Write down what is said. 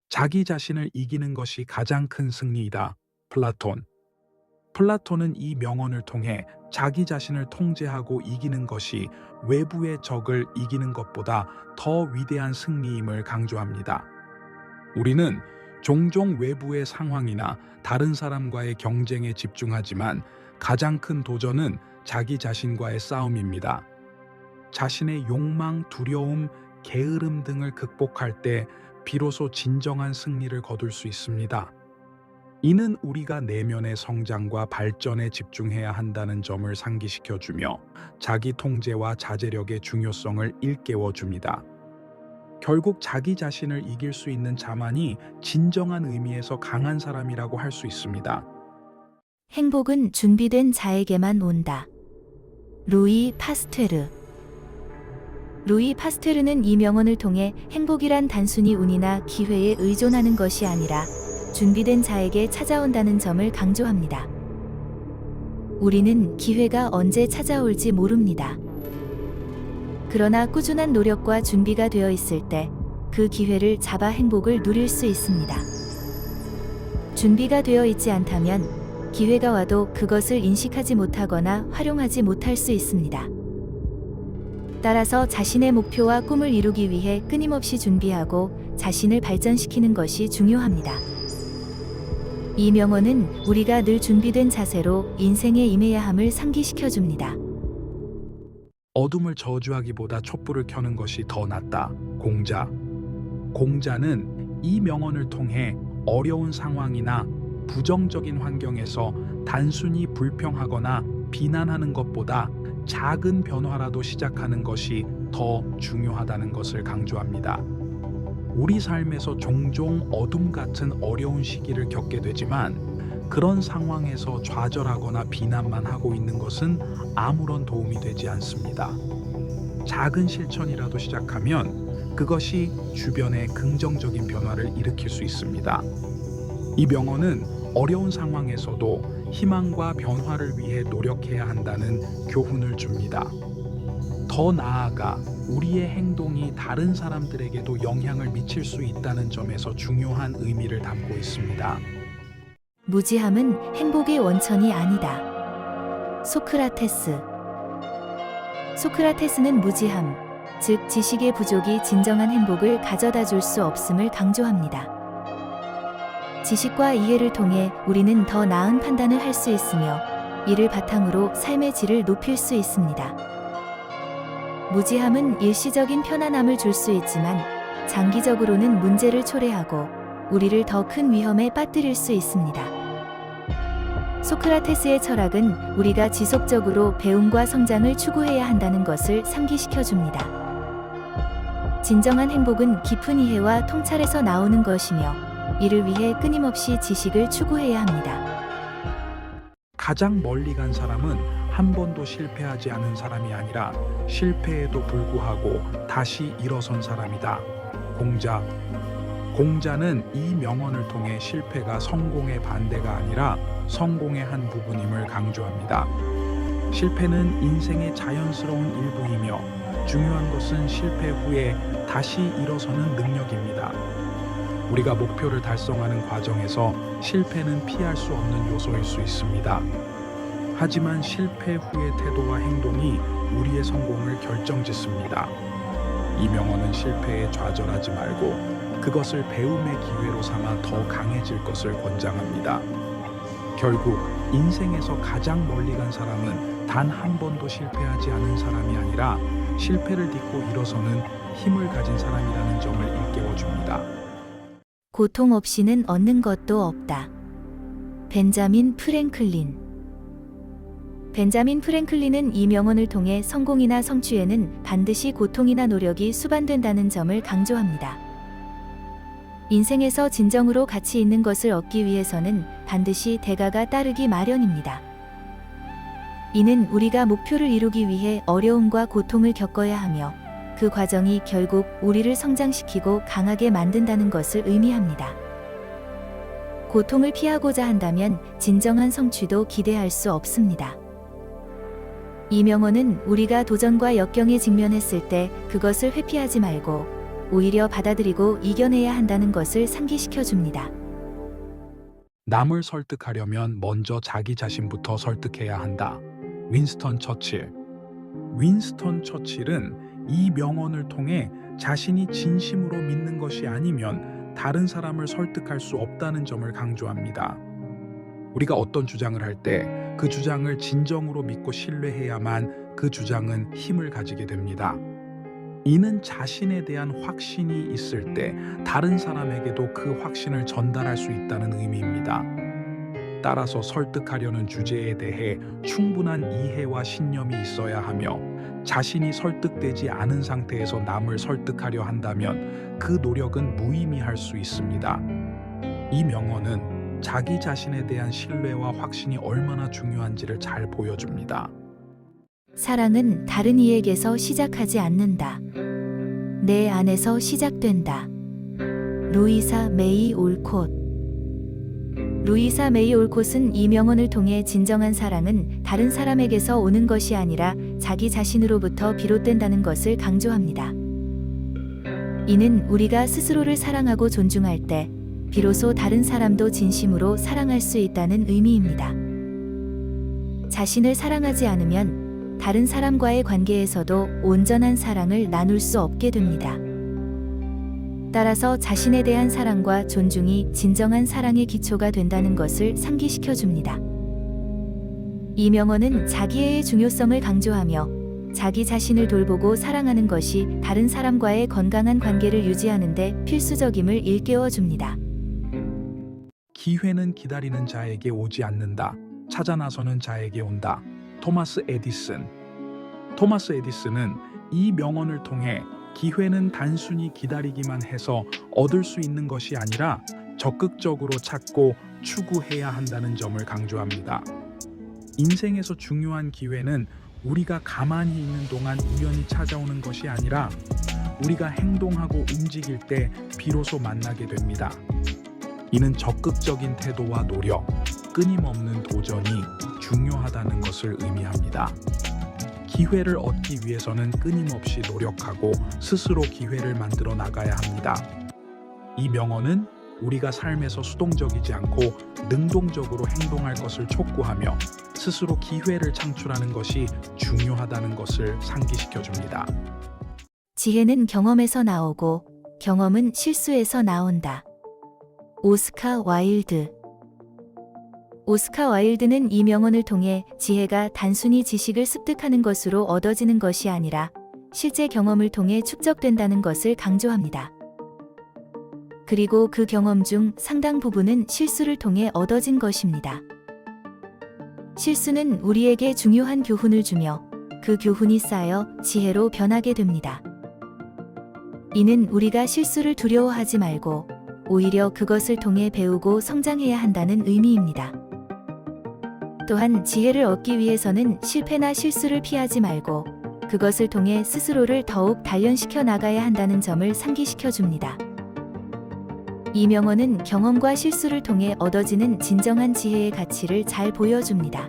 자기 자신을 이기는 것이 가장 큰 승리이다. 플라톤. 플라톤은 이 명언을 통해 자기 자신을 통제하고 이기는 것이 외부의 적을 이기는 것보다 더 위대한 승리임을 강조합니다. 우리는 종종 외부의 상황이나 다른 사람과의 경쟁에 집중하지만 가장 큰 도전은 자기 자신과의 싸움입니다. 자신의 욕망, 두려움, 게으름 등을 극복할 때 비로소 진정한 승리를 거둘 수 있습니다. 이는 우리가 내면의 성장과 발전에 집중해야 한다는 점을 상기시켜주며 자기 통제와 자제력의 중요성을 일깨워줍니다. 결국 자기 자신을 이길 수 있는 자만이 진정한 의미에서 강한 사람이라고 할 수 있습니다. 행복은 준비된 자에게만 온다. 루이 파스테르. 루이 파스테르는 이 명언을 통해 행복이란 단순히 운이나 기회에 의존하는 것이 아니라 준비된 자에게 찾아온다는 점을 강조합니다. 우리는 기회가 언제 찾아올지 모릅니다. 그러나 꾸준한 노력과 준비가 되어 있을 때 그 기회를 잡아 행복을 누릴 수 있습니다. 준비가 되어 있지 않다면 기회가 와도 그것을 인식하지 못하거나 활용하지 못할 수 있습니다. 따라서 자신의 목표와 꿈을 이루기 위해 끊임없이 준비하고 자신을 발전시키는 것이 중요합니다. 이 명언은 우리가 늘 준비된 자세로 인생에 임해야 함을 상기시켜줍니다. 어둠을 저주하기보다 촛불을 켜는 것이 더 낫다. 공자. 공자는 이 명언을 통해 어려운 상황이나 부정적인 환경에서 단순히 불평하거나 비난하는 것보다 작은 변화라도 시작하는 것이 더 중요하다는 것을 강조합니다. 우리 삶에서 종종 어둠 같은 어려운 시기를 겪게 되지만 그런 상황에서 좌절하거나 비난만 하고 있는 것은 아무런 도움이 되지 않습니다. 작은 실천이라도 시작하면 그것이 주변에 긍정적인 변화를 일으킬 수 있습니다. 이 명언은 어려운 상황에서도 희망과 변화를 위해 노력해야 한다는 교훈을 줍니다. 더 나아가 우리의 행동이 다른 사람들에게도 영향을 미칠 수 있다는 점에서 중요한 의미를 담고 있습니다. 무지함은 행복의 원천이 아니다. 소크라테스. 소크라테스는 무지함, 즉 지식의 부족이 진정한 행복을 가져다 줄 수 없음을 강조합니다. 지식과 이해를 통해 우리는 더 나은 판단을 할 수 있으며 이를 바탕으로 삶의 질을 높일 수 있습니다. 무지함은 일시적인 편안함을 줄 수 있지만 장기적으로는 문제를 초래하고 우리를 더 큰 위험에 빠뜨릴 수 있습니다. 소크라테스의 철학은 우리가 지속적으로 배움과 성장을 추구해야 한다는 것을 상기시켜 줍니다. 진정한 행복은 깊은 이해와 통찰에서 나오는 것이며 이를 위해 끊임없이 지식을 추구해야 합니다. 가장 멀리 간 사람은 한 번도 실패하지 않은 사람이 아니라 실패에도 불구하고 다시 일어선 사람이다. 공자. 공자는 이 명언을 통해 실패가 성공의 반대가 아니라 성공의 한 부분임을 강조합니다. 실패는 인생의 자연스러운 일부이며 중요한 것은 실패 후에 다시 일어서는 능력입니다. 우리가 목표를 달성하는 과정에서 실패는 피할 수 없는 요소일 수 있습니다. 하지만 실패 후의 태도와 행동이 우리의 성공을 결정짓습니다. 이 명언은 실패에 좌절하지 말고 그것을 배움의 기회로 삼아 더 강해질 것을 권장합니다. 결국 인생에서 가장 멀리 간 사람은 단 한 번도 실패하지 않은 사람이 아니라 실패를 딛고 일어서는 힘을 가진 사람이라는 점을 일깨워줍니다. 고통 없이는 얻는 것도 없다. 벤자민 프랭클린. 벤자민 프랭클린은 이 명언을 통해 성공이나 성취에는 반드시 고통이나 노력이 수반된다는 점을 강조합니다. 인생에서 진정으로 가치 있는 것을 얻기 위해서는 반드시 대가가 따르기 마련입니다. 이는 우리가 목표를 이루기 위해 어려움과 고통을 겪어야 하며 그 과정이 결국 우리를 성장시키고 강하게 만든다는 것을 의미합니다. 고통을 피하고자 한다면 진정한 성취도 기대할 수 없습니다. 이 명언은 우리가 도전과 역경에 직면했을 때 그것을 회피하지 말고 오히려 받아들이고 이겨내야 한다는 것을 상기시켜 줍니다. 남을 설득하려면 먼저 자기 자신부터 설득해야 한다. 윈스턴 처칠. 윈스턴 처칠은 이 명언을 통해 자신이 진심으로 믿는 것이 아니면 다른 사람을 설득할 수 없다는 점을 강조합니다. 우리가 어떤 주장을 할 때 그 주장을 진정으로 믿고 신뢰해야만 그 주장은 힘을 가지게 됩니다. 이는 자신에 대한 확신이 있을 때 다른 사람에게도 그 확신을 전달할 수 있다는 의미입니다. 따라서 설득하려는 주제에 대해 충분한 이해와 신념이 있어야 하며 자신이 설득되지 않은 상태에서 남을 설득하려 한다면 그 노력은 무의미할 수 있습니다. 이 명언은 자기 자신에 대한 신뢰와 확신이 얼마나 중요한지를 잘 보여줍니다. 사랑은 다른 이에게서 시작하지 않는다. 내 안에서 시작된다. 루이사 메이 올콧. 루이사 메이 올콧은 이 명언을 통해 진정한 사랑은 다른 사람에게서 오는 것이 아니라 자기 자신으로부터 비롯된다는 것을 강조합니다. 이는 우리가 스스로를 사랑하고 존중할 때 비로소 다른 사람도 진심으로 사랑할 수 있다는 의미입니다. 자신을 사랑하지 않으면 다른 사람과의 관계에서도 온전한 사랑을 나눌 수 없게 됩니다. 따라서 자신에 대한 사랑과 존중이 진정한 사랑의 기초가 된다는 것을 상기시켜 줍니다. 이 명언은 자기애의 중요성을 강조하며 자기 자신을 돌보고 사랑하는 것이 다른 사람과의 건강한 관계를 유지하는 데 필수적임을 일깨워 줍니다. 기회는 기다리는 자에게 오지 않는다. 찾아 나서는 자에게 온다. 토마스 에디슨. 토마스 에디슨은 이 명언을 통해 기회는 단순히 기다리기만 해서 얻을 수 있는 것이 아니라 적극적으로 찾고 추구해야 한다는 점을 강조합니다. 인생에서 중요한 기회는 우리가 가만히 있는 동안 우연히 찾아오는 것이 아니라 우리가 행동하고 움직일 때 비로소 만나게 됩니다. 이는 적극적인 태도와 노력, 끊임없는 도전이 중요하다는 것을 의미합니다. 기회를 얻기 위해서는 끊임없이 노력하고 스스로 기회를 만들어 나가야 합니다. 이 명언은 우리가 삶에서 수동적이지 않고 능동적으로 행동할 것을 촉구하며 스스로 기회를 창출하는 것이 중요하다는 것을 상기시켜 줍니다. 지혜는 경험에서 나오고 경험은 실수에서 나온다. 오스카 와일드. 오스카 와일드는 이 명언을 통해 지혜가 단순히 지식을 습득하는 것으로 얻어지는 것이 아니라 실제 경험을 통해 축적된다는 것을 강조합니다. 그리고 그 경험 중 상당 부분은 실수를 통해 얻어진 것입니다. 실수는 우리에게 중요한 교훈을 주며 그 교훈이 쌓여 지혜로 변하게 됩니다. 이는 우리가 실수를 두려워하지 말고 오히려 그것을 통해 배우고 성장해야 한다는 의미입니다. 또한 지혜를 얻기 위해서는 실패나 실수를 피하지 말고 그것을 통해 스스로를 더욱 단련시켜 나가야 한다는 점을 상기시켜 줍니다. 이 명언은 경험과 실수를 통해 얻어지는 진정한 지혜의 가치를 잘 보여줍니다.